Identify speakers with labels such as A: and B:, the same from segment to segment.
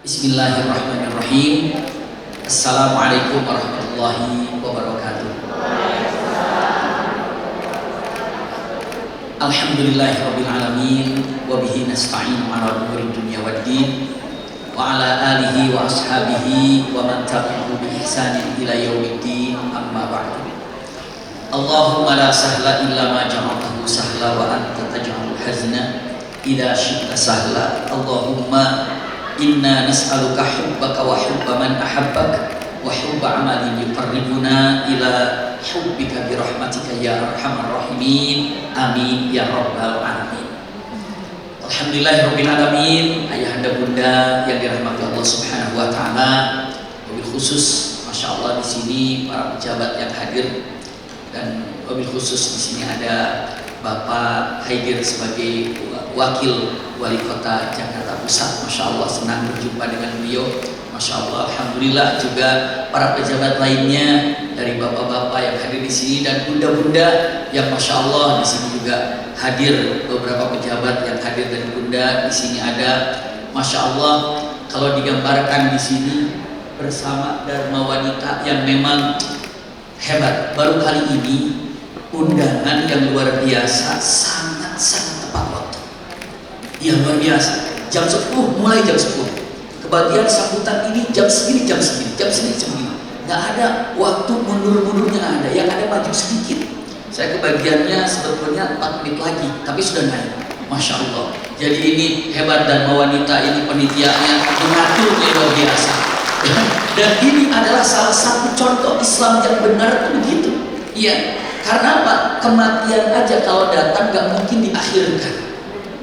A: Bismillahirrahmanirrahim. Assalamualaikum warahmatullahi wabarakatuh. Alhamdulillahirabbil alamin wa bihi nasta'inu ala umuri dunya waddin wa ala alihi wa ashabihi wa man tabi'ahu bi ihsanin ila yaumiddin, amma ba'du. Allahumma la sahla illa ma ja'altahu sahla wa anta taj'alul hazna idza syi'ta sahla. Allahumma inna nas'aluka hubbaka wa hubba man ahabbak wa hubba amalin yuqarribuna ila hubbika bi rahmatika ya arhamar rahimin, amin ya rabbal alamin. Alhamdulillahirabbil alamin. Ayahanda bunda yang dirahmati Allah Subhanahu wa taala, wabil khusus Masya Allah di sini para pejabat yang hadir, dan wabil khusus di sini ada Bapak Haidir sebagai wakil wali kota Jakarta Pusat. Masya Allah, senang berjumpa dengan beliau. Masya Allah, alhamdulillah. Juga para pejabat lainnya dari bapak-bapak yang hadir di sini dan bunda-bunda yang Masya Allah di sini juga hadir. Beberapa pejabat yang hadir dari bunda di sini ada. Masya Allah, kalau digambarkan di sini bersama Dharma Wanita yang memang hebat. Baru kali ini undangan yang luar biasa, sangat-sangat tepat waktu. Ya luar biasa. Jam 10, mulai jam 10. Kebagian sambutan ini jam segini, jam segini, jam segini, jam segini. Nggak ada waktu mundur-mundurnya, nggak ada. Yang ada maju sedikit. Saya kebagiannya sebetulnya 4 menit lagi, tapi sudah naik. Masya Allah. Jadi ini hebat Dharma Wanita, ini penitianya mengaturnya luar biasa. Dan ini adalah salah satu contoh Islam yang benar itu begitu. Iya. Karena apa? Kematian aja kalau datang gak mungkin diakhirkan.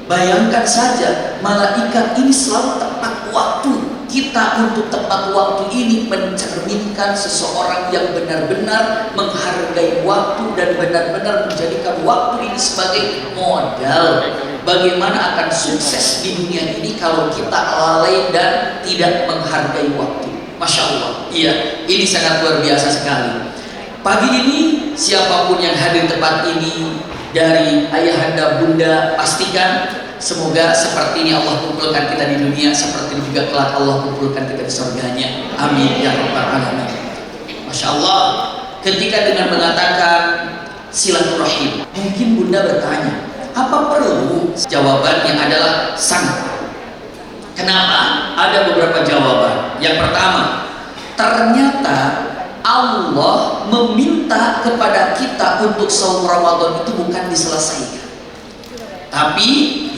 A: Bayangkan saja, malaikat ini selalu tepat waktu. Kita untuk tepat waktu ini mencerminkan seseorang yang benar-benar menghargai waktu dan benar-benar menjadikan waktu ini sebagai modal. Bagaimana akan sukses di dunia ini kalau kita lalai dan tidak menghargai waktu. Masya Allah. Iya, ini sangat luar biasa sekali. Pagi ini siapapun yang hadir tempat ini, dari ayahanda bunda, pastikan semoga seperti ini Allah kumpulkan kita di dunia, seperti ini juga kelak Allah kumpulkan kita di surganya. Amin ya rabbal alamin. Masya Allah. Ketika dengan mengatakan silaturahim, mungkin bunda bertanya, apa perlu? Jawabannya adalah sangat. Kenapa? Ada beberapa jawaban. Yang pertama, ternyata Allah meminta kepada kita untuk saum Ramadan itu bukan diselesaikan, tapi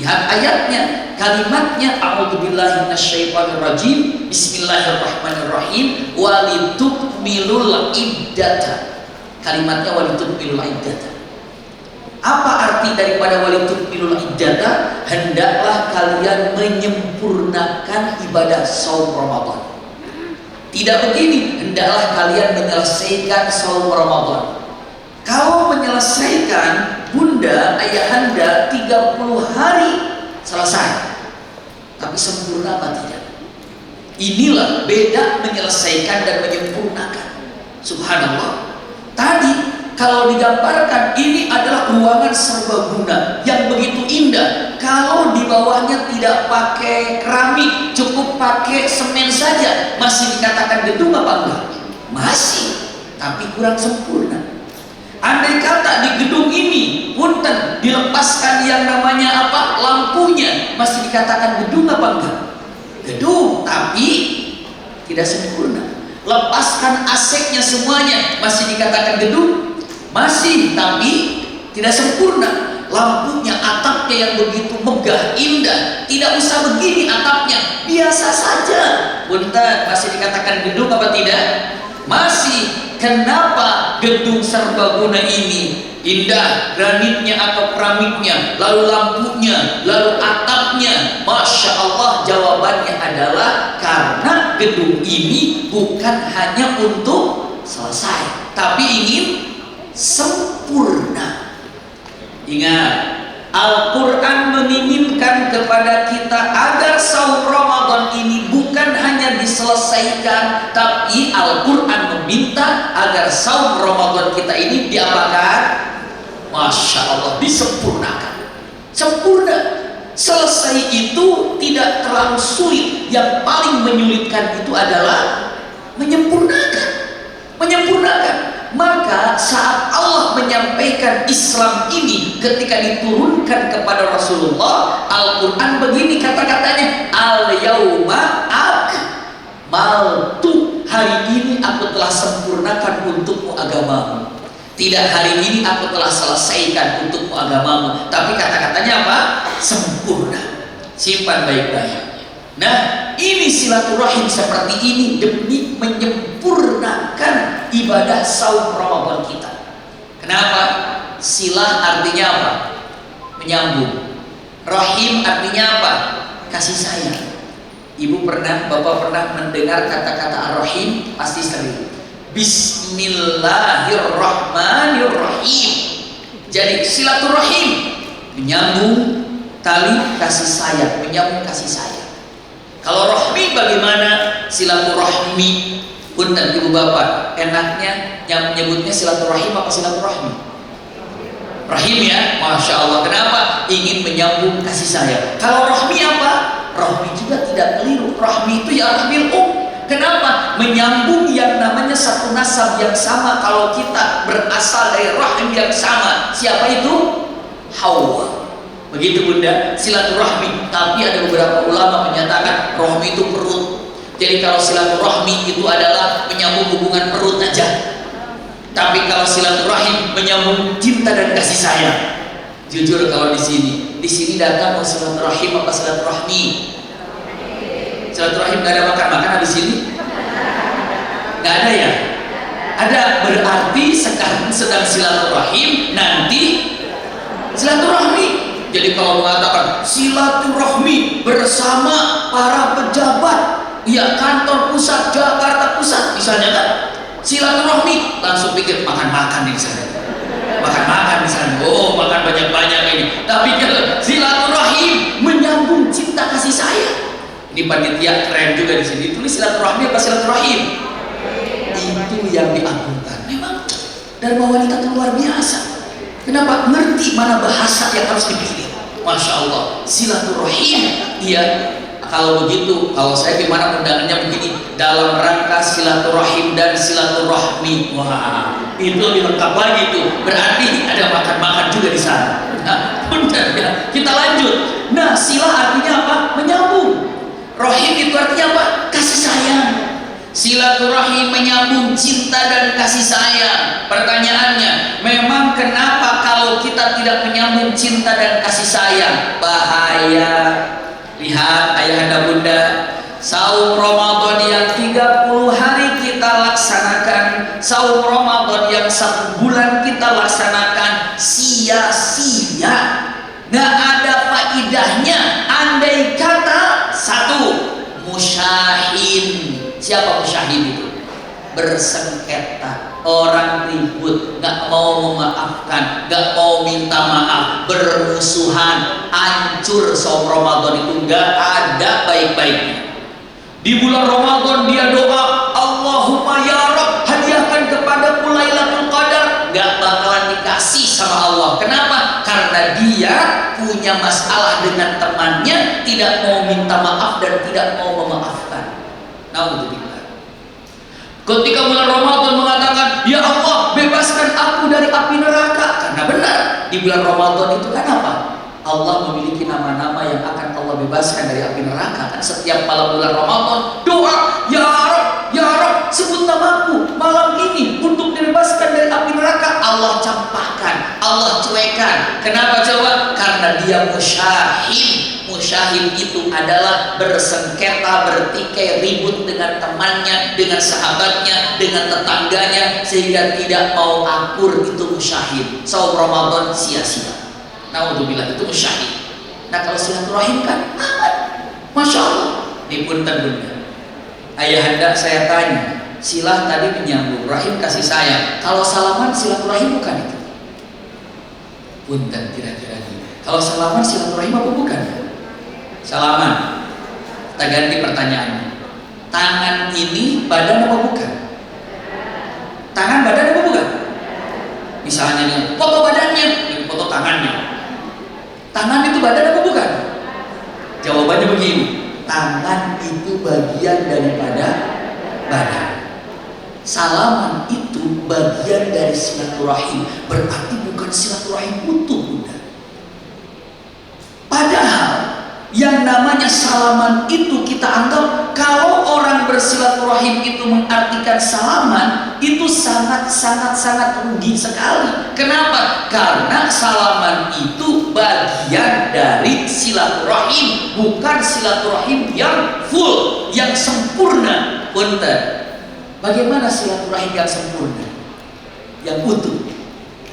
A: lihat ayatnya, kalimatnya a'udzubillahi minasyaitonirrajim, bismillahirrahmanirrahim, walitukmilul iddata. Kalimatnya walitukmilul iddata. Apa arti daripada walitukmilul iddata? Hendaklah kalian menyempurnakan ibadah saum Ramadan. Tidak begini, hendaklah kalian menyelesaikan saum Ramadan. Kalau menyelesaikan, bunda, ayahanda 30 hari selesai. Tapi sempurna apa tidak? Inilah beda menyelesaikan dan menyempurnakan. Subhanallah. Tadi kalau digambarkan ini adalah ruangan serbaguna yang begitu indah. Kalau di bawahnya tidak pakai keramik, cukup pakai semen saja, masih dikatakan gedung apa enggak? Masih, tapi kurang sempurna. Andai kata di gedung ini punten dilepaskan yang namanya apa? Lampunya, masih dikatakan gedung apa enggak? Gedung, tapi tidak sempurna. Lepaskan AC-nya semuanya, masih dikatakan gedung? Masih, tapi tidak sempurna. Lampunya, atapnya yang begitu megah, indah, tidak usah begini atapnya, biasa saja. Punten, masih dikatakan gedung apa tidak? Masih. Kenapa gedung serbaguna ini indah, granitnya atau keramiknya, lalu lampunya, lalu atapnya? Masya Allah, jawabannya adalah karena gedung ini bukan hanya untuk selesai, tapi ingin sempurna. Ingat, Al-Quran menginginkan kepada kita agar saum Ramadan ini bukan hanya diselesaikan, tapi Al-Quran meminta agar saum Ramadan kita ini diapakan? Masya Allah, disempurnakan. Sempurna. Selesai itu tidak terlalu sulit. yang paling menyulitkan itu adalah menyempurnakan. Maka saat Allah menyampaikan Islam ini ketika diturunkan kepada Rasulullah, Al-Quran begini kata-katanya, al-yauma akmaltu, hari ini aku telah sempurnakan untukmu agamamu. Tidak hari ini aku telah selesaikan untukmu agamamu, tapi kata-katanya apa? Sempurna. Simpan baik-baik. Nah, ini silaturahim seperti ini demi menyempurnakan ibadah saum Ramadan kita. Kenapa? Silah artinya apa? Menyambung. Rahim artinya apa? Kasih sayang. Bapak pernah mendengar kata-kata ar-rahim? Pasti sering. Bismillahirrahmanirrahim. Jadi silaturahim menyambung tali kasih sayang, menyambung kasih sayang. Kalau rahmi bagaimana? Silaturahmi. Punten ibu bapak, enaknya yang menyebutnya silaturahim apa silaturahmi? Rahim ya, masya Allah. Kenapa? Ingin menyambung kasih sayang. Kalau rahmi apa? Rahmi juga tidak keliru. Rahmi itu ya rahmil Kenapa? Menyambung yang namanya satu nasab yang sama. Kalau kita berasal dari rahim yang sama, siapa itu? Hawa. Begitu bunda, silaturahmi. Tapi ada beberapa ulama menyatakan rahmi itu perut. Jadi kalau silaturahmi itu adalah menyambung hubungan perut aja. Tapi kalau silaturahim menyambung cinta dan kasih sayang. Jujur kalau di sini datang mau silaturahim apa silaturahmi? Silaturahim gak ada makan-makan di sini? Gak ada ya? Ada, berarti sekarang sedang silaturahim, nanti silaturahmi. Jadi kalau mengatakan silaturahmi bersama para pejabat, ya kantor pusat Jakarta Pusat misalnya kan, silaturahmi langsung pikir makan-makan di sana, makan-makan di sana, oh makan banyak-banyak ini. Tapi kalau silaturahim menyambung cinta kasih sayang. Ini panitia keren juga di sini. Tulis silaturahmi apa silaturahim? Itu yang diagungkan. Memang Dharma wanita itu luar biasa. Kenapa? Ngerti mana bahasa yang harus dipilih. Masya Allah, silaturahim. Iya, kalau begitu, kalau saya gimana undangannya begini, dalam rangka silaturahim dan silaturahmi. Wah, itu lebih lengkap lagi tuh. Berarti ada makan-makan juga di sana. Nah, benar ya. Kita lanjut. Nah, silah artinya apa? Menyambung. Rahim itu artinya apa? Kasih sayang. Silaturahim menyambung cinta dan kasih sayang. Pertanyaannya, memang kenapa kalau kita tidak menyambung cinta dan kasih sayang? Bahaya. Lihat ayahanda bunda, saum Ramadan yang 30 hari kita laksanakan, saum Ramadan yang 1 bulan kita laksanakan, sia-sia. Gak ada faidahnya. Andai kata satu, musyahid. Siapa musyahid itu? Bersengketa, orang ribut, gak mau memaafkan, gak mau minta maaf, bermusuhan, hancur saum Ramadan itu gak ada baik-baiknya. Di bulan Ramadan dia doa, Allahumma ya Rabb, hadiahkan kepadaku Lailatul Qadar, gak bakalan dikasih sama Allah. Kenapa? Karena dia punya masalah dengan temannya, tidak mau minta maaf dan tidak mau memaafkan. Naudzubillah. Ketika bulan Ramadan mengatakan, ya Allah bebaskan aku dari api neraka, karena benar di bulan Ramadan itu kan apa? Allah memiliki nama-nama yang akan Allah bebaskan dari api neraka. Kan setiap malam bulan Ramadan doa, ya Rabb, sebut namaku malam ini untuk dibebaskan dari api neraka. Allah campakkan, Allah cuekan. Kenapa coba? Karena dia musyahid. Musyahid itu adalah bersengketa, bertikai, ribut dengan temannya, dengan sahabatnya, dengan tetangganya, sehingga tidak mau akur. Itu musyahid. Saum Ramadan sia-sia. Naudzubillah, itu musyahid. Nah kalau silaturahim kan aman. Masya Allah. Ini punten bunda, ayahanda saya tanya, silah tadi menyambung, rahim kasih sayang. Kalau salaman silaturahim bukan itu? Punten kira-kira ini. Kalau salaman silaturahim apa bukan? Salaman. Kita ganti pertanyaannya. Tangan ini badan apa bukan? Tangan badan apa bukan? Misalnya nih, foto badannya, ini foto tangannya. Tangan itu badan apa bukan? Jawabannya begini. Tangan itu bagian daripada badan. Salaman itu bagian dari silaturahim, berarti bukan silaturahim utuh, Bunda. Padahal yang namanya salaman itu kita anggap kalau orang bersilaturahim itu mengartikan salaman itu sangat rugi sekali. Kenapa? Karena salaman itu bagian dari silaturahim, bukan silaturahim yang full, yang sempurna. Punten. Bagaimana silaturahim yang sempurna, yang utuh?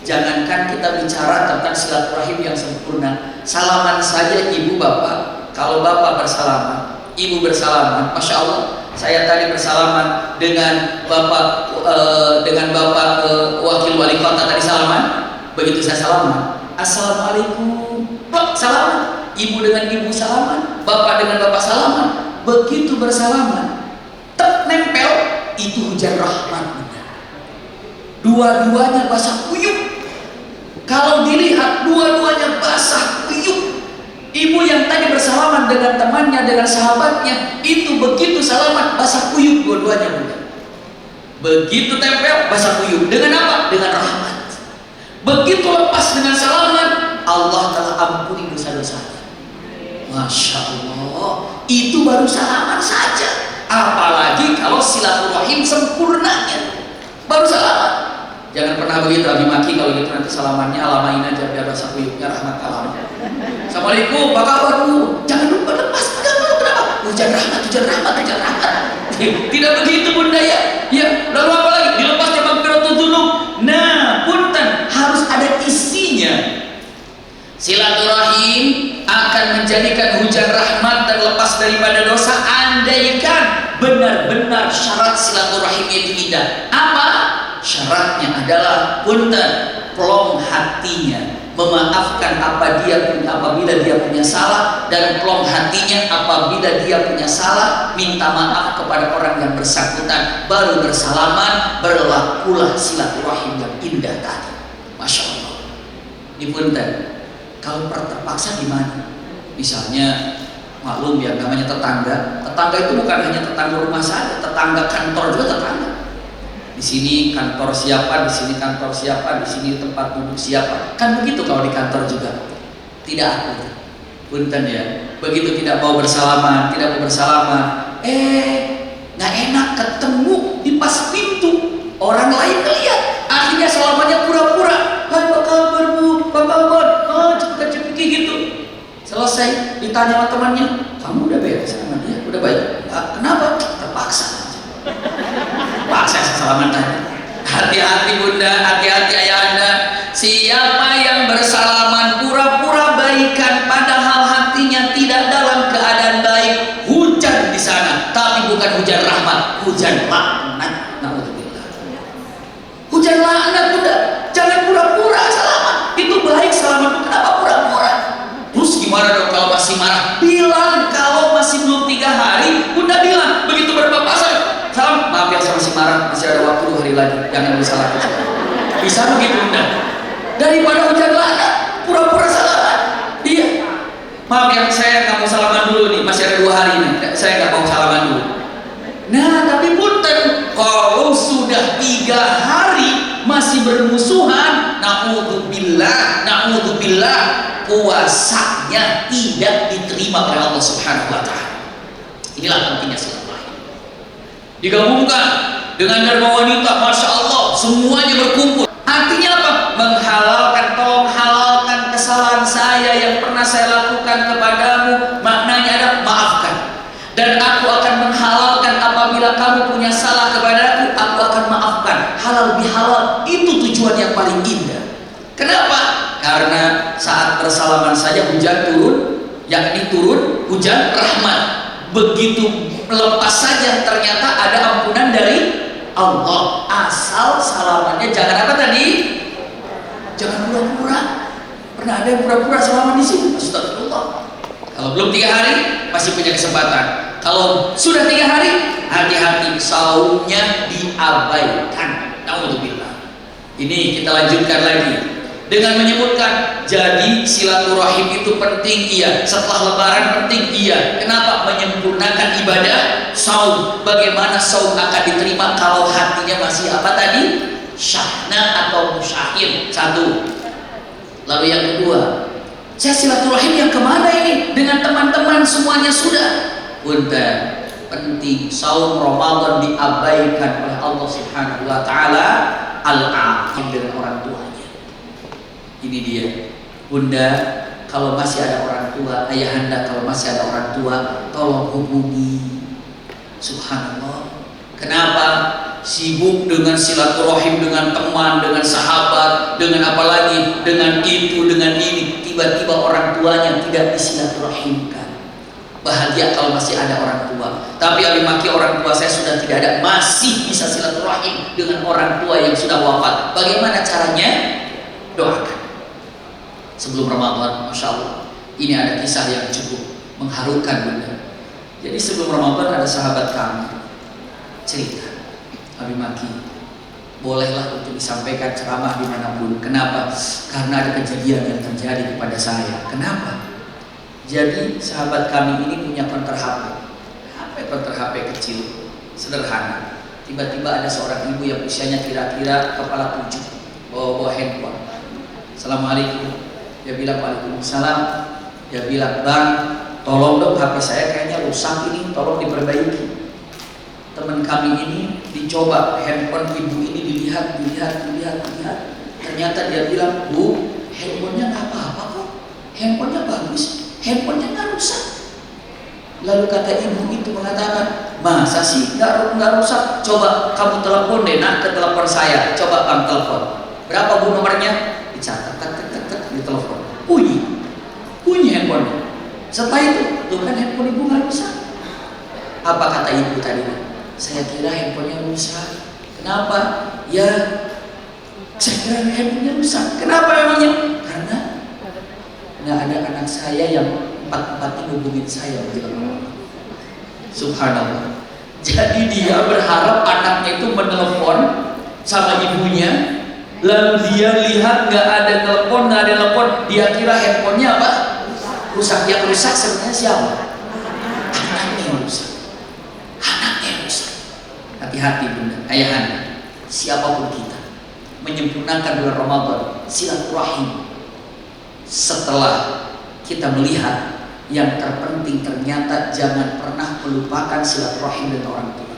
A: Jangankan kita bicara tentang silaturahim yang sempurna, salaman saja ibu bapak. Kalau bapak bersalaman, ibu bersalaman, masya Allah. Saya tadi bersalaman dengan bapak wakil wali kota tadi salaman. Begitu saya salaman, assalamualaikum, salaman. Ibu dengan ibu salaman, bapak dengan bapak salaman. Begitu bersalaman, nempel, itu hujan rahmat. Dua-duanya basah kuyup. Kalau dilihat dua-duanya basah kuyup. Ibu yang tadi bersalaman dengan temannya, dengan sahabatnya, itu begitu salaman basah kuyup dua-duanya. Begitu tempel basah kuyup. Dengan apa? Dengan rahmat. Begitu lepas dengan salaman, Allah telah ampuni dosa-dosanya. Masya Allah. Itu baru salaman saja. Apalagi kalau silaturahim sempurnanya, baru salaman. Jangan pernah begitu Abi maki, kalau gitu nanti salamannya alamain aja biar basah kuyupnya rahmat alam. Assalamualaikum, apa kabar Bu? Jangan lupa lepas agama. Kenapa? Hujan rahmat. Tidak begitu Bunda ya. Ya, lalu apa lagi? Dilepasnya magfiratul dzunub. Nah, punten, harus ada isinya. Silaturahim akan menjadikan hujan rahmat dan lepas daripada dosa andaikan benar-benar syarat silaturahimnya itu indah. Apa? Syaratnya adalah punten, plong hatinya, memaafkan apabila dia punya salah, dan plong hatinya apabila dia punya salah, minta maaf kepada orang yang bersangkutan, baru bersalaman, berlakulah silaturahim yang indah tadi. Masya Allah. Ini punten, kalau terpaksa gimana? Misalnya maklum ya, namanya tetangga. Tetangga itu bukan hanya tetangga rumah saja, tetangga kantor juga tetangga. Di sini kantor siapa, di sini kantor siapa, di sini tempat duduk siapa. Kan begitu kalau di kantor juga. Tidak aku. Punten ya. Begitu tidak mau bersalaman, nggak enak ketemu di pas pintu. Orang lain ngeliat. Akhirnya salamannya pura-pura. Hai, apa kabar Bu? Apa kabar? Cepet-cepet gitu. Selesai ditanya sama temannya, kamu udah beres sama dia? Udah baik? Kenapa? Terpaksa. Paksa salaman tadi. Hati-hati Bunda, hati-hati ayahanda. Siapa yang bersalaman pura-pura baikan padahal hatinya tidak dalam keadaan baik, hujan di sana, tapi bukan hujan rahmat, hujan laknat. Naudzubillah. Hujan laknat Bunda. Jangan pura-pura salaman. Itu baik salaman, kenapa pura-pura? Terus gimana dong kalau masih marah? Bilang kalau masih belum 3 hari, Bunda bilang begitu berpapasan. Salam, maaf ya saya masih marah, masih ada waktu 2 hari lagi, jangan disalahkan. Bisa begitu Bunda. Daripada hujan laknat, pura-pura salaman. Iya. Maaf ya, saya nggak mau salaman dulu nih, masih ada 2 hari nih, saya nggak mau salaman dulu. Nah, tapi punten, kalau sudah 3 hari masih bermusuhan, naudzubillah, puasanya tidak diterima oleh Allah Subhanahu wa Ta'ala. Inilah pentingnya silaturahim. Digabungkan dengan dharma wanita, masya Allah, semuanya berkumpul. Artinya apa? Tolong halalkan kesalahan saya yang pernah saya lakukan kepadamu. Maknanya adalah maafkan. Dan aku akan menghalalkan apabila kamu punya salah kepadaku, aku akan maafkan. Halal bihalal, itu tujuan yang paling indah. Kenapa? Karena saat bersalaman saja hujan turun, yakni turun hujan rahmat. Begitu lepas saja ternyata ada ampunan dari Allah. Asal salamannya jangan apa tadi? Jangan pura-pura. Pernah ada yang pura-pura salaman di sini? Astagfirullah. Kalau belum 3 hari masih punya kesempatan. Kalau sudah 3 hari, hati-hati, saumnya diabaikan. Naudzubillah. Ini kita lanjutkan lagi. dengan menyebutkan jadi silaturahim itu penting, iya. Setelah lebaran penting, iya. Kenapa? Menyempurnakan ibadah saum. Bagaimana saum akan diterima kalau hatinya masih apa tadi? Syahna atau musyahid. Satu. Lalu yang kedua, saya silaturahim yang kemana ini? Dengan teman-teman semuanya sudah. Bunda, penting saum Ramadan diabaikan oleh Allah Subhanahu wa taala al-aqim dengan orang tuanya. Ini dia, Bunda, kalau masih ada orang tua, ayahanda kalau masih ada orang tua, tolong hubungi. Subhanallah. Kenapa? Sibuk dengan silaturahim, dengan teman, dengan sahabat, dengan apa lagi, dengan itu, dengan ini. Tiba-tiba orang tuanya tidak disilaturahimkan. Bahagia kalau masih ada orang tua. Tapi abi maki orang tua saya sudah tidak ada, masih bisa silaturahim dengan orang tua yang sudah wafat. Bagaimana caranya? Doakan. Sebelum Ramadan, Masya Allah, ini ada kisah yang cukup mengharukan, Bunda. Jadi sebelum Ramadan ada sahabat kami cerita, abi maki, bolehlah untuk disampaikan ceramah dimanapun. Kenapa? Karena ada kejadian yang terjadi kepada saya. Kenapa? Jadi sahabat kami ini punya konter HP. Konter HP kecil, sederhana. Tiba-tiba ada seorang ibu yang usianya kira-kira kepala 7, bawa handphone. Assalamualaikum. Dia bilang waalaikumsalam. Dia bilang, bang, tolong dong HP saya kayaknya rusak ini, tolong diperbaiki. Teman kami ini dicoba handphone ibu ini dilihat. Ternyata dia bilang, bu, handphonenya nggak apa-apa kok, handphonenya bagus, handphonenya nggak rusak. Lalu kata ibu itu mengatakan, masa sih nggak rusak? Coba kamu telepon deh nak ke telepon saya. Coba bang telepon. Berapa bu nomornya? Dicatat, di telepon. Bunyi handphonenya. Setelah itu, tuh kan handphone ibu nggak rusak. Apa kata ibu tadi? Saya kira handphonenya rusak. Kenapa? Ya, saya kira handphonenya rusak. Kenapa emangnya? Karena nggak ada anak saya yang empat-empatnya hubungin saya. Subhanallah. Jadi dia berharap anaknya itu menelpon sama ibunya, lalu dia lihat nggak ada telepon, dia kira handphonenya apa? Rusak. Yang rusak sebenarnya siapa? Anaknya yang rusak. Hati-hati bunda, ayahanda, siapapun kita menyempurnakan bulan Ramadan silaturahim. Setelah kita melihat yang terpenting, ternyata jangan pernah melupakan silaturahim dengan orang tua.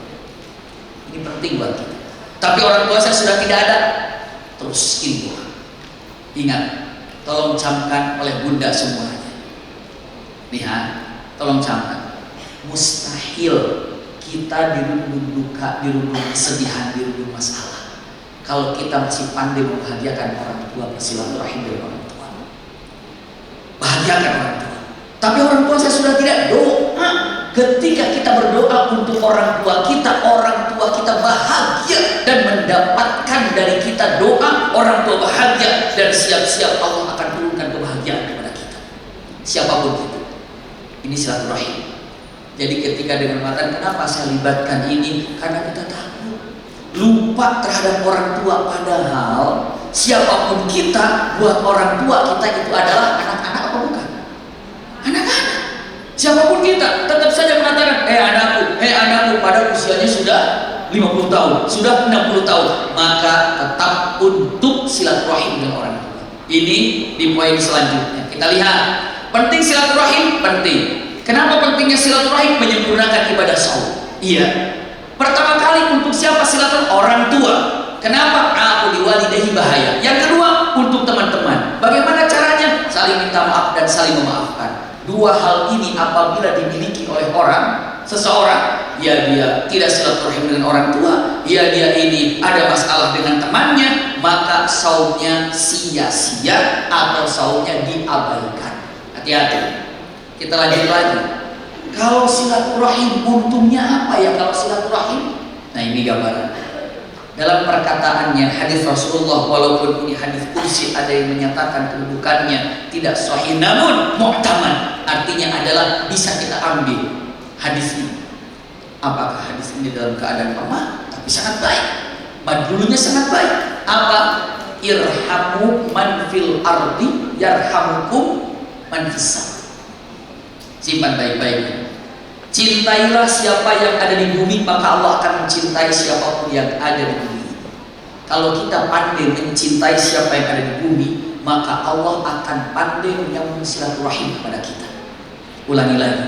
A: Ini penting buat kita. Tapi orang tua saya sudah tidak ada, terus doa. Ingat, tolong camkan oleh bunda semuanya. Lihat, tolong camkan. Mustahil kita dirundung duka, dirundung kesedihan, dirundung masalah kalau kita masih pandai membahagiakan orang tua, bersilaturahim dengan orang tua, bahagiakan orang tua. Tapi orang tua saya sudah tidak, doa ketika kita berdoa untuk orang tua kita bahagia dan mendapatkan dari kita doa, orang tua bahagia dan siap-siap Allah akan turunkan kebahagiaan kepada kita, siapapun itu. Ini silaturahim. Jadi ketika dengan matan, kenapa saya libatkan ini? Karena kita takut lupa terhadap orang tua, padahal siapapun kita, buat orang tua kita itu adalah anak-anak apa bukan? Anak-anak. Siapapun kita tetap saja mengatakan, anakku, pada usianya sudah 50 tahun, sudah 60 tahun, maka tetap untuk silaturahim dengan orang tua. Ini di poin selanjutnya. Kita lihat, penting silaturahim, penting. Kenapa pentingnya silaturahim? Menyempurnakan ibadah saum. Iya. Pertama kali untuk siapa silaturahim? Orang tua. Kenapa? Aku diwalidahi bahaya. Yang kedua, untuk teman-teman. Bagaimana caranya? Saling minta maaf dan saling memaafkan. Dua hal ini apabila dimiliki oleh seseorang, ya dia tidak silaturahim dengan orang tua, ya dia ini ada masalah dengan temannya, maka saumnya sia-sia atau saumnya diabaikan. Hati-hati. Kita lanjut lagi. Kalau silaturahim untungnya apa ya kalau silaturahim? Nah ini gambaran. Dalam perkataannya hadis Rasulullah, walaupun ini hadis kursi ada yang menyatakan kedudukannya tidak sahih namun mu'tamad, artinya adalah bisa kita ambil hadis ini. Apakah hadis ini dalam keadaan lemah? Tapi sangat baik. Madlunya sangat baik. Apa? irhamu man fil ardi yarhamukum man fis sama. Simpan baik-baik. Cintailah siapa yang ada di bumi, maka Allah akan mencintai siapapun yang ada di bumi. Kalau kita pandai mencintai siapa yang ada di bumi, maka Allah akan pandai menyambung silaturahim kepada kita. Ulangi lagi.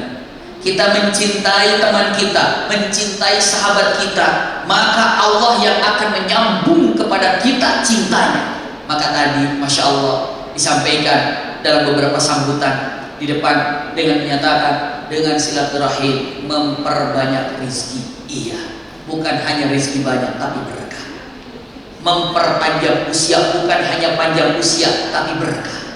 A: Kita mencintai teman kita, mencintai sahabat kita, maka Allah yang akan menyambung kepada kita cintanya. Maka tadi, Masya Allah, disampaikan dalam beberapa sambutan di depan dengan menyatakan dengan silaturahim memperbanyak rezeki. Iya, bukan hanya rezeki banyak tapi berkah. Memperpanjang usia, bukan hanya panjang usia tapi berkah.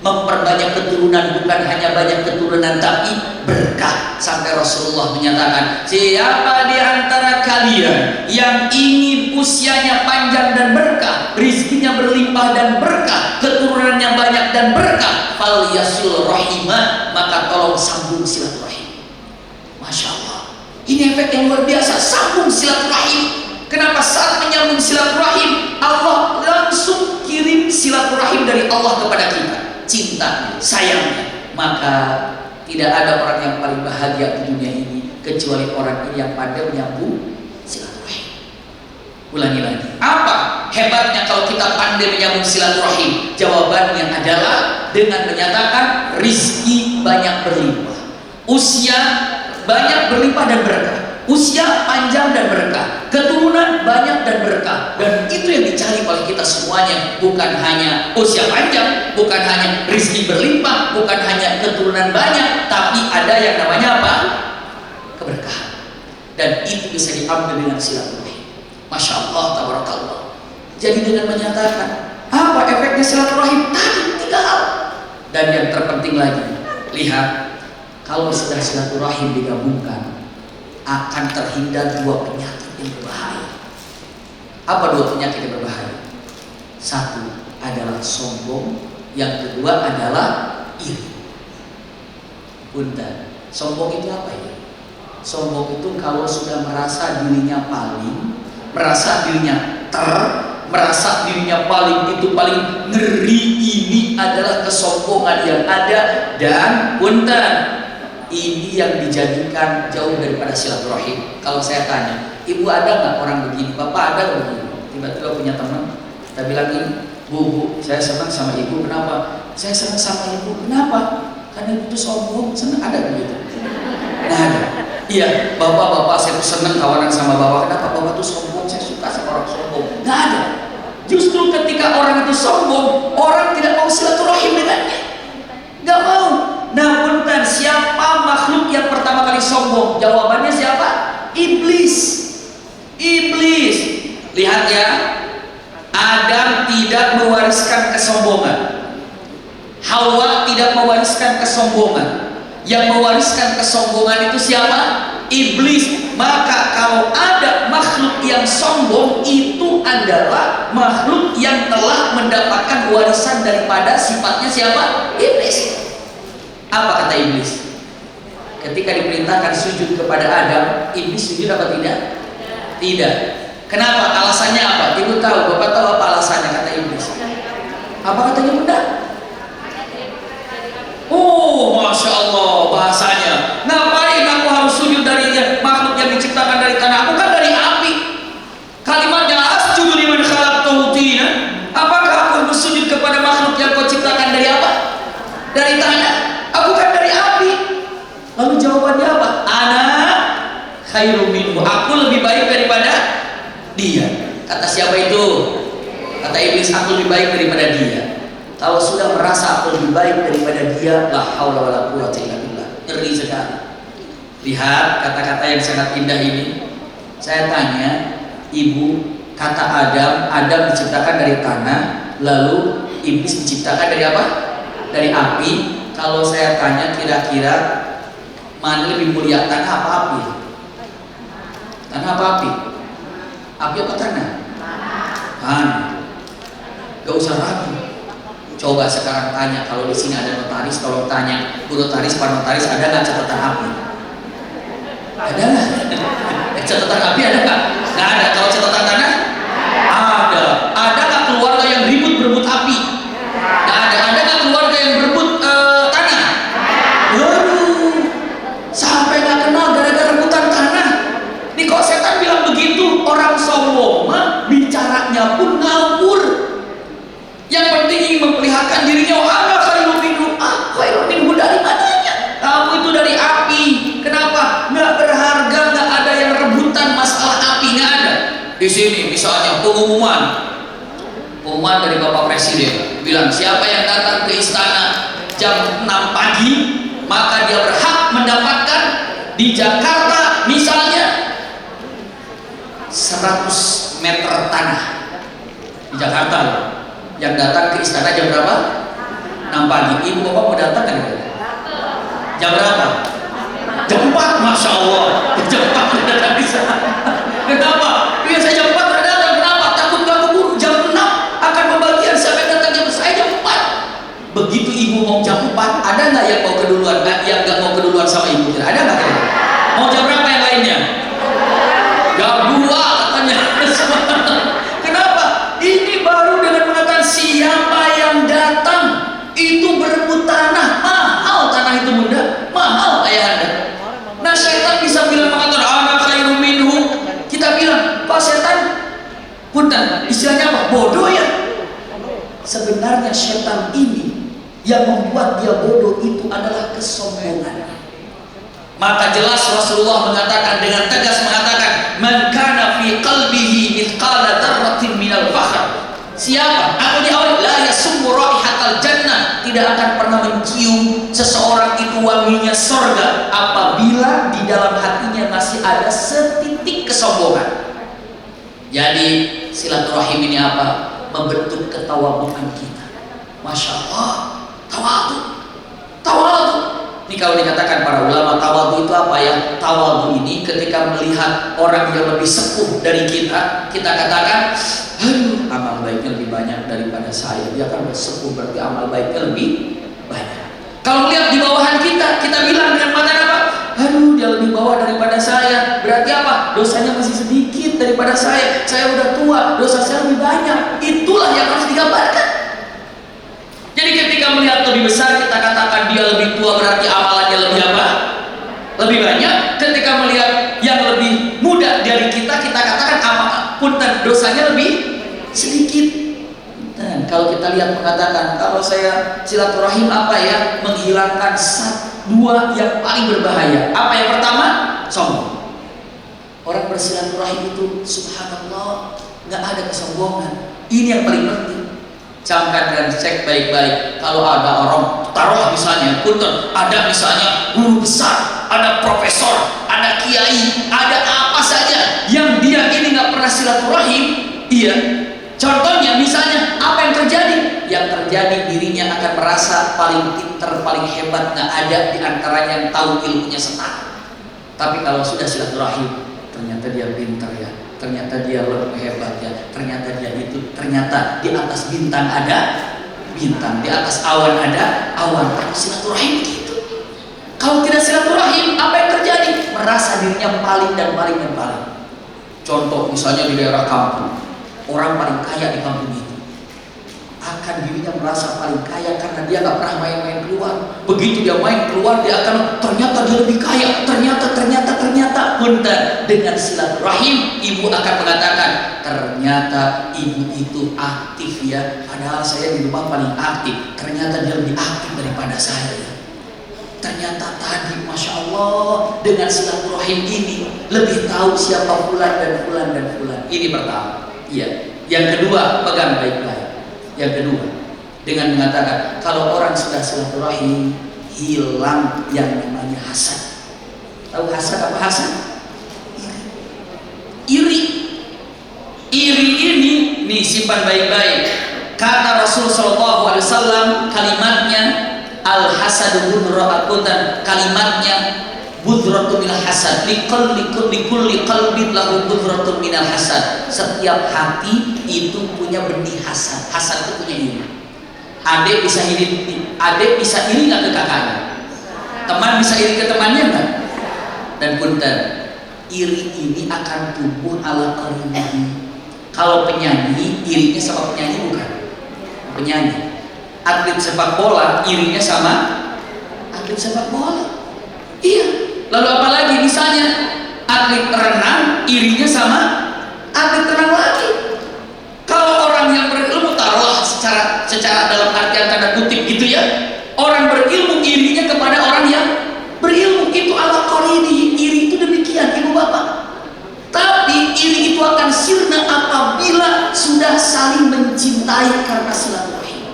A: Memperbanyak keturunan, bukan hanya banyak keturunan tapi berkah. Sampai Rasulullah menyatakan, siapa di antara kalian yang ingin usianya panjang dan berkah, rizkinya berlimpah dan berkah, keturunannya banyak dan berkah, fal yasul rahimah, maka tolong sambung silaturahim. Masya Allah, ini efek yang luar biasa. Sambung silaturahim. Kenapa saat menyambung silaturahim Allah langsung kirim silaturahim dari Allah kepada kita, cintanya, sayangnya. Maka tidak ada orang yang paling bahagia di dunia ini kecuali orang ini yang pandai menyambung silaturahim. Ulangi lagi. Apa hebatnya kalau kita pandai menyambung silaturahim? Jawabannya adalah dengan menyatakan rizki banyak berlimpah, usia banyak berlimpah dan berkah, usia panjang dan berkah, keturunan banyak dan berkah. Dan itu yang dicari oleh kita semuanya. Bukan hanya usia panjang, bukan hanya rizki berlimpah, bukan hanya keturunan banyak, tapi ada yang namanya apa? Keberkahan. Dan itu bisa diambil dengan silaturahim. Masya Allah, tabarakallah. Jadi dengan menyatakan apa efeknya silaturahim? Tadi 3 hal. Dan yang terpenting lagi, lihat, kalau sudah silaturahim digabungkan, akan terhindar 2 penyakit yang berbahaya. Apa 2 penyakit yang berbahaya? 1 adalah sombong, yang kedua adalah iri. Punten, sombong itu apa ya? Sombong itu kalau sudah merasa dirinya paling, merasa dirinya merasa dirinya paling, itu paling ngeri. Ini adalah kesombongan yang ada. Dan punten, ini yang dijadikan jauh daripada silaturahim. Kalau saya tanya, ibu ada nggak orang begini? Bapak ada nggak begini? Tiba-tiba punya teman, kita bilang ini, bu, saya senang sama ibu. Kenapa? Saya senang sama ibu. Kenapa? Karena ibu itu sombong. Senang, ada begitu? Nah, ada. Iya, bapak saya tuh senang kawanan sama bapak. Kenapa? Bapak tuh sombong. Saya suka sama orang sombong. Nggak ada. Justru ketika orang itu sombong, orang tidak mau silaturahim dengannya. Nggak mau. Nah, punten, siapa makhluk yang pertama kali sombong? Jawabannya siapa? Iblis. Iblis. Lihat ya, Adam tidak mewariskan kesombongan, Hawa tidak mewariskan kesombongan. Yang mewariskan kesombongan itu siapa? Iblis. Maka kalau ada makhluk yang sombong, itu adalah makhluk yang telah mendapatkan warisan daripada sifatnya siapa? Iblis. Apa kata iblis? Ketika diperintahkan sujud kepada Adam, iblis sujud apa tidak? Tidak. Kenapa? Alasannya apa? Ibu tahu, bapak tahu apa alasannya kata iblis? Apa katanya bunda? Oh, Masya Allah bahasanya. Ngapain aku harus sujud dari makhluk yang diciptakan dari tanah? Aku kan dari api. Kalimatnya asjudu liman khalaqtahu tina. Apakah aku harus sujud kepada makhluk yang kau ciptakan dari apa? Dari tanah. Aku kan dari api. Lalu jawabannya apa? Ana khairum minhu. Aku lebih baik daripada dia. Kata siapa itu? Kata iblis, aku lebih baik daripada dia. Kalau sudah merasa aku lebih baik daripada dia, la haula wala quwwata illa billah. Ngeri sekali. Lihat kata-kata yang sangat indah ini. Saya tanya, ibu, kata Adam diciptakan dari tanah, lalu iblis diciptakan dari apa? Dari api. Kalau saya tanya, kira-kira mana lebih mulia, tanah apa api? Tanah apa api? Api apa tanah? Tanah. Gak usah ragu. Coba sekarang tanya, kalau di sini ada notaris, tolong tanya, Bu notaris, Pak notaris, ada nggak catatan api? Ada nggak? Catatan api ada nggak? Nggak ada. Kalau catatan tanah? Ada. Ada nggak keluarga yang ribut di sini misalnya pengumuman dari Bapak Presiden bilang siapa yang datang ke istana jam 6 pagi maka dia berhak mendapatkan di Jakarta misalnya 100 meter tanah di Jakarta. Yang datang ke istana jam berapa? 6 pagi. Ibu bapak mau datang kan? Jam berapa? Jam 4, Masya Allah. Jam 4 udah datang di sana. Kenapa? Biasa jam 4 udah datang. Kenapa? Takut gak keburu. Jam 6 akan pembagian. Siapa yang datang jam saya jam 4. Begitu ibu mau jam 4, ada nggak yang mau keduluan? Yang nggak mau keduluan sama ibu? Ada nggak? Mau jam berapa yang lainnya? Jam 2 katanya. Kenapa? Ini baru dengan mengatakan siapa yang datang itu berebut tanah. Mahal tanah itu bunda, mahal ayahanda. Nah setan bisa bilang mengatakan ana khairum minhu. Kita bilang pak setan punten istilahnya apa? Bodoh ya. Sebenarnya setan ini yang membuat dia bodoh itu adalah kesombongan. Maka jelas Rasulullah mengatakan dengan tegas mengatakan man kana fi qalbihi mithqala dzarratin minal fakhr. Siapa? Aku di awal la yasummu raihatal jannah, tidak akan pernah mencium seseorang itu wanginya surga apabila di dalam hatinya masih ada setitik kesombongan. Jadi silaturahim ini apa? Membentuk ketawaduan kita. Masya Allah, tawadu. Ini kalau dikatakan para ulama tawadu itu apa ya? Tawadu ini ketika melihat orang yang lebih sepuh dari kita katakan, aduh, amal baiknya lebih banyak daripada saya. Dia kan sepuh berarti amal baiknya lebih banyak. Kalau melihat di bawahan kita bilang dengan mata apa? Aduh, dia lebih bawah daripada saya. Berarti apa? Dosanya masih sedikit daripada saya. Saya udah tua, dosa saya lebih banyak. Itulah yang harus digambarkan. Jadi ketika melihat lebih besar kita katakan dia lebih tua berarti amalannya lebih apa? Lebih banyak. Ketika melihat yang lebih muda dari kita katakan punten dosanya lebih sedikit. Dan kalau kita lihat mengatakan kalau saya silaturahim apa ya? Menghilangkan dua yang paling berbahaya. Apa yang pertama? Sombong. Orang bersilaturahim itu subhanallah nggak ada kesombongan. Ini yang paling penting. Camkan dan cek baik-baik. Kalau ada orang taruh misalnya, punten, ada misalnya guru besar, ada profesor, ada kiai, ada apa saja yang dia ini nggak pernah silaturahim, iya. Contohnya misalnya apa yang terjadi? Yang terjadi dirinya akan merasa paling pinter, paling hebat, nggak ada di antaranya yang tahu ilmunya setara. Tapi kalau sudah silaturahim, ternyata dia pintar ya. Ternyata dia lebih hebat ya, ternyata dia itu, ternyata di atas bintang ada bintang, di atas awan ada awan. Tapi silaturahim gitu. Kalau tidak silaturahim, apa yang terjadi? Merasa dirinya paling dan paling dan paling. Contoh misalnya di daerah kampung, orang paling kaya di kampung itu akan dirinya merasa paling kaya karena dia nggak pernah main-main keluar. Begitu dia main keluar, dia akan ternyata dia lebih kaya. Ternyata punten dengan silaturahim ibu akan mengatakan ternyata ibu itu aktif ya. Padahal saya di rumah paling aktif. Ternyata dia lebih aktif daripada saya ya. Ternyata tadi masya Allah dengan silaturahim ini lebih tahu siapa fulan dan fulan dan fulan. Ini pertama. Iya. Yang kedua pegang baik-baik. Yang kedua dengan mengatakan kalau orang sudah silaturahim hilang yang namanya hasad. Tahu hasad apa hasad? Iri ini nih simpan baik-baik. Kata Rasul Shallallahu Alaihi Wasallam kalimatnya al hasadu budratun, dan kalimatnya budratun minal hasad. Likulli qalbin lahu budratun minal hasad. Setiap hati itu punya benih hasad. Hasad itu punya iri. Adik bisa iri nggak ke kakaknya? Teman bisa iri ke temannya nggak? Dan punten, iri ini akan tumbuh ala qarinihi. Kalau penyanyi, irinya sama penyanyi bukan? Penyanyi. Atlet sepak bola, irinya sama atlet sepak bola. Iya. Lalu apalagi misalnya atlet renang, irinya sama atlet renang lagi. Kalau orang yang berilmu taruhlah secara dalam artian tanda kutip gitu ya. Orang berilmu irinya kepada orang yang berilmu, itu ala qarini. Iri itu demikian ibu bapak. Tapi iri itu akan sirna sudah saling mencintai karena silaturahim.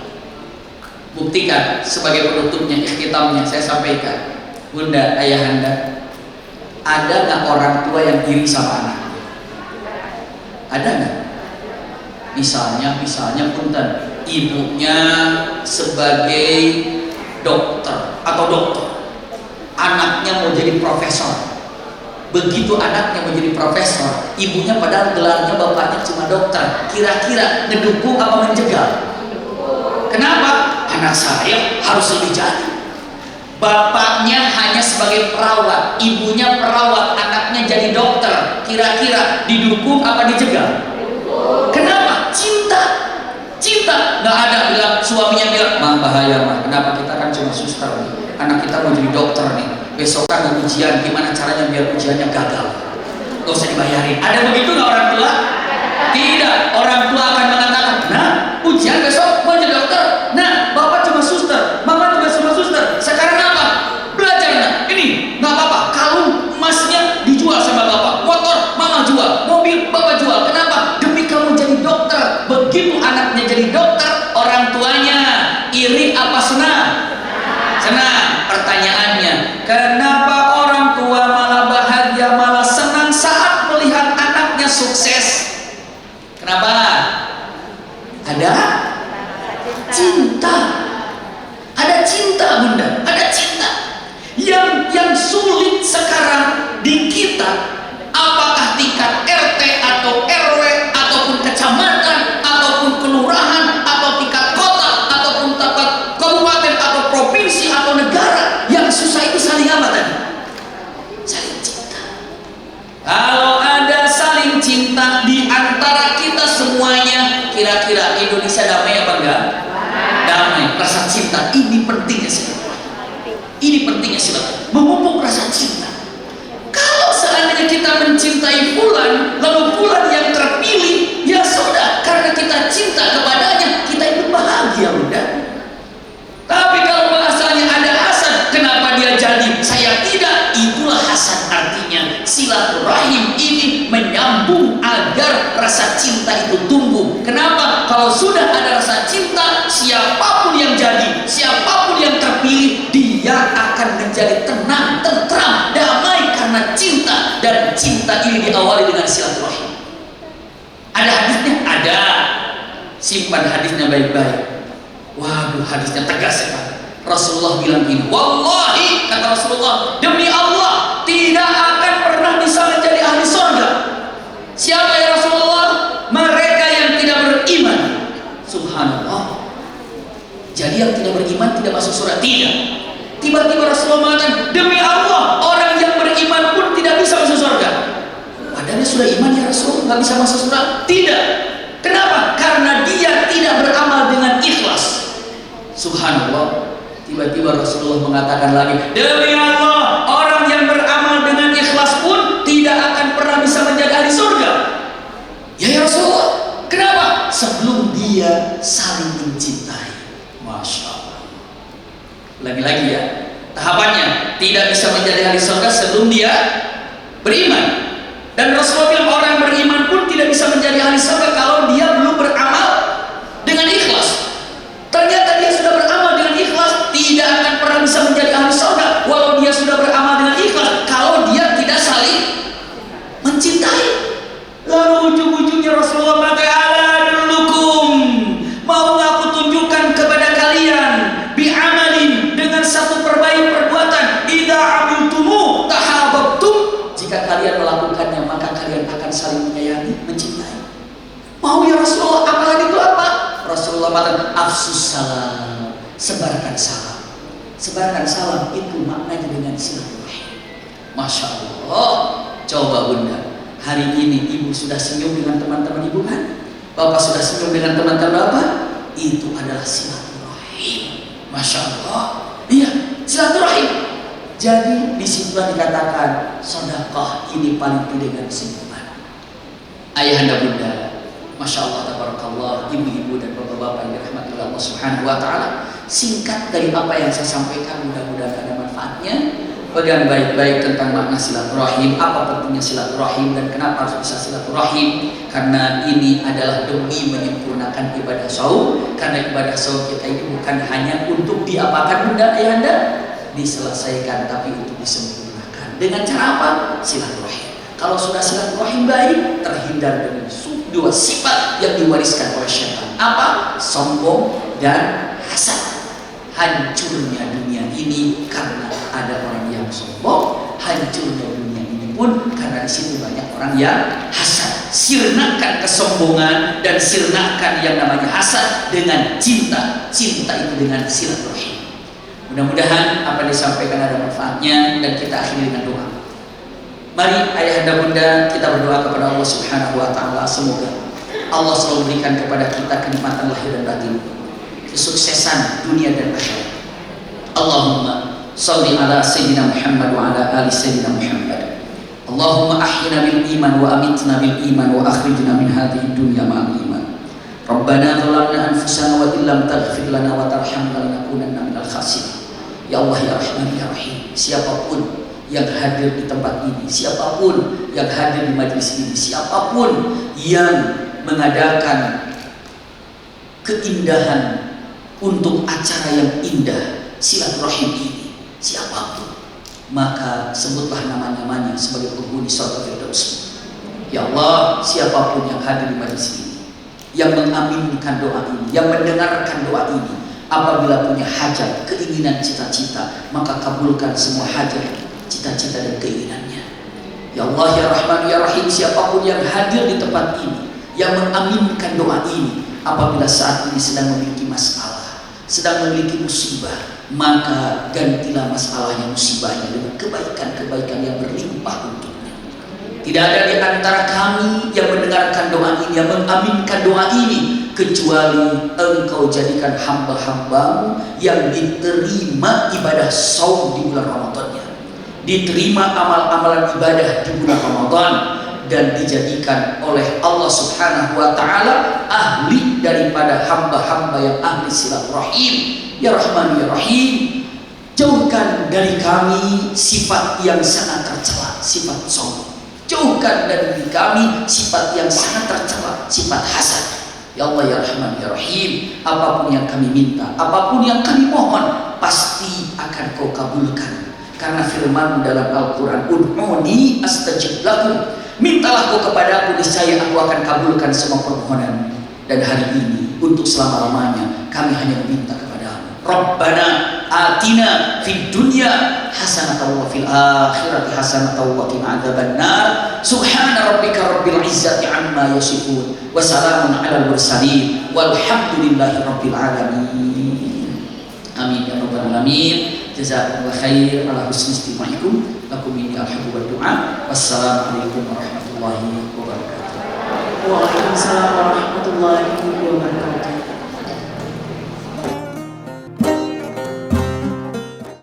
A: Buktikan sebagai penutupnya, ikhtitamnya saya sampaikan, bunda, ayahanda, ada nggak orang tua yang iri sama anak? Ada nggak? Misalnya punten, ibunya sebagai dokter atau dokter, anaknya mau jadi profesor. Begitu anaknya mau jadi profesor, ibunya padahal gelarnya bapaknya cuma dokter, kira-kira ngedukung apa menjegal? Kenapa? Anak saya harus lebih jadi. Bapaknya hanya sebagai perawat, ibunya perawat, anaknya jadi dokter, kira-kira didukung apa dijegal? Kenapa? Cinta. Nggak ada bilang, suaminya bilang, mah bahaya mah, kenapa, kita kan cuma suster nih, anak kita mau jadi dokter nih, besok kan mau ujian, gimana caranya biar ujiannya gagal, gak usah dibayarin. Ada begitu nggak orang tua? Tidak. Orang tua akan mengatakan, nah ujian besok mau jadi dokter, nah bapak cuma suster, mama juga cuma suster, sekarang apa? Belajar. Nah ini nggak apa-apa, kalung emasnya dijual sama bapak, motor mama jual, mobil bapak jual. Kenapa? Demi kamu jadi dokter. Begitu anaknya jadi dokter, orang tuanya iri apa senang? Senang. Pertanyaannya, kenapa orang tua malah bahagia, malah senang saat melihat anaknya sukses? Kenapa? Ada cinta. Ada cinta, bunda. Ada cinta. Yang sulit sekarang di kita, apakah tingkat RT atau RW ataupun kecamatan ataupun kelurahan atau tingkat kota ataupun tingkat kabupaten atau provinsi atau negara, yang susah itu saling apa tadi? Saling cinta. Kalau ada saling cinta di antara kita semuanya, kira-kira Indonesia damai apa enggak? Damai. Rasa cinta ini pentingnya silaturahim. Ini pentingnya silaturahim, memupuk rasa cinta. Kalau seandainya kita mencintai fulan, lalu fulan yang terpilih, ya sudah, karena kita cinta kepadanya, kita itu bahagia, bunda. Tapi kalau bahasanya ada hasad, kenapa dia jadi, saya tidak, itulah hasad. Artinya silaturahim ini menyambung agar rasa cinta itu tumbuh. Kenapa? Kalau sudah ada rasa cinta, siapapun yang jadi, siapapun yang terpilih, dia akan menjadi tenang, tentram, damai karena cinta. Dan cinta ini diawali dengan silaturahim. Ada hadisnya? Ada. Simpan hadisnya baik-baik. Waduh, hadisnya tegas sekali. Rasulullah bilang gini, wallahi, kata Rasulullah, demi Allah, tidak akan pernah bisa menjadi ahli surga. Siapa ya Rasulullah? Mereka yang tidak beriman. Subhanallah. Jadi yang tidak beriman tidak masuk surga? Tidak. Tiba-tiba Rasulullah mengatakan, demi Allah, orang yang beriman pun tidak bisa masuk surga. Padahal sudah iman ya Rasul, nggak bisa masuk surga? Tidak. Kenapa? Karena dia tidak beramal dengan ikhlas. Subhanallah. Tiba-tiba Rasulullah mengatakan lagi, demi Allah, orang yang beramal dengan ikhlas pun tidak akan pernah bisa menjadi ahli surga. Ya Rasulullah, kenapa? Sebelum dia saling mencintai. Masya Allah. Lagi-lagi ya, tahapannya tidak bisa menjadi ahli surga sebelum dia beriman. Dan Rasulullah bilang orang beriman pun tidak bisa menjadi ahli surga kalau dia belum beramal dengan ikhlas. Ternyata dia sudah beramal dengan ikhlas, tidak akan pernah bisa menjadi ahli surga walau dia sudah beramal dengan ikhlas kalau dia tidak saling mencintai. Lalu ujung-ujungnya Rasulullah mengatakan, ala dulukum, mau aku tunjukkan kepada kalian bi'amalin, dengan satu perbuatan, idza amiltumu tahabbtum, jika kalian melakukannya maka kalian akan saling menyayangi, mencintai. Mau ya Rasulullah, amalan itu apa? Rasulullah mengatakan, afsus salam, sebarkan salam. Sebarkan salam itu maknanya dengan silaturahim. Masya Allah. Coba bunda, hari ini ibu sudah senyum dengan teman-teman ibu kan? Bapak sudah senyum dengan teman-teman bapak? Itu adalah silaturahim. Masya Allah. Iya, silaturahim. Jadi disitulah dikatakan sedekah ini paling dengan senyuman. Ayahanda bunda, Masya Allah, tabarakallah, ibu-ibu dan bapak-bapak yang dirahmati Allah Subhanahu wa ta'ala. Singkat dari apa yang saya sampaikan, mudah-mudahan ada manfaatnya. Pegang baik-baik tentang makna silaturahim, apa pentingnya silaturahim dan kenapa harus bisa silaturahim. Karena ini adalah demi menyempurnakan ibadah saum. Karena ibadah saum kita ini bukan hanya untuk diapakan bunda ayahanda, diselesaikan, tapi untuk disempurnakan. Dengan cara apa? Silaturahim. Kalau sudah silaturahim baik, terhindar dari dua sifat yang diwariskan oleh syaitan. Apa? Sombong dan hasad. Hancurnya dunia ini karena ada orang yang sombong, hancurnya dunia ini pun karena di situ banyak orang yang hasad. Sirnakan kesombongan dan sirnakan yang namanya hasad dengan cinta. Cinta itu dengan silaturahim. Mudah-mudahan apa yang disampaikan ada manfaatnya dan kita akhiri dengan doa. Mari ayahanda bunda kita berdoa kepada Allah Subhanahu wa taala, semoga Allah selalu berikan kepada kita kenikmatan lahir dan batin, kesuksesan dunia dan akhirat. Allahumma shalli ala sayyidina Muhammad wa ala ali sayyidina Muhammad. Allahumma ahyina bil iman wa amitna bil iman wa akhrijna min hadhihi dunya ma'al iman. Rabbana zalamna anfusana wa illam taghfir lana wa tarhamna lanakunanna minal khasirin. Ya Allah ya Rahman ya Rahim, siapapun yang hadir di tempat ini, siapapun yang hadir di majlis ini, siapapun yang mengadakan keindahan untuk acara yang indah silaturahim ini, siapapun, maka sebutlah nama-namanya sebagai penghuni surga Firdaus. Ya Allah, siapapun yang hadir di majlis ini, yang mengaminkan doa ini, yang mendengarkan doa ini, apabila punya hajat, keinginan, cita-cita, maka kabulkan semua hajat, cita-cita dan keinginannya. Ya Allah ya Rahman ya Rahim, siapapun yang hadir di tempat ini, yang mengaminkan doa ini, apabila saat ini sedang memiliki masalah, sedang memiliki musibah, maka gantilah masalahnya, musibahnya dengan kebaikan-kebaikan yang berlimpah untuknya. Tidak ada di antara kami yang mendengarkan doa ini, yang mengaminkan doa ini, kecuali engkau jadikan hamba-hambamu yang diterima ibadah saum di bulan Ramadannya, diterima amal-amalan ibadah di bulan Ramadan, dan dijadikan oleh Allah Subhanahu wa taala ahli daripada hamba-hamba yang ahli silaturahim. Ya Rahman ya Rahim, jauhkan dari kami sifat yang sangat tercela, sifat sombong. Jauhkan dari kami sifat yang sangat tercela, sifat hasad. Ya Allah ya Rahman ya Rahim, apapun yang kami minta, apapun yang kami mohon, pasti akan Kau kabulkan. Karena firman dalam Al-Quran, ud'uni astajib lakum, mintalah kau kepadaku, niscaya aku akan kabulkan semua permohonan. Dan hari ini untuk selama-lamanya kami hanya meminta kepadamu, Rabbana atina fid dunya hasanatan wa fil akhirati hasanatan wa qina adzabannar. Subhana rabbika rabbil izzati amma yasifun wa salamun alal mursalin walhamdulillahi rabbil alamin. Amin ya rabbal alamin. Jazakumullah khair ala husni istima'ikum. Lakum minni alhamdu wa du'a. Wassalamualaikum warahmatullahi wabarakatuh.
B: Waalaikumsalam warahmatullahi wabarakatuh.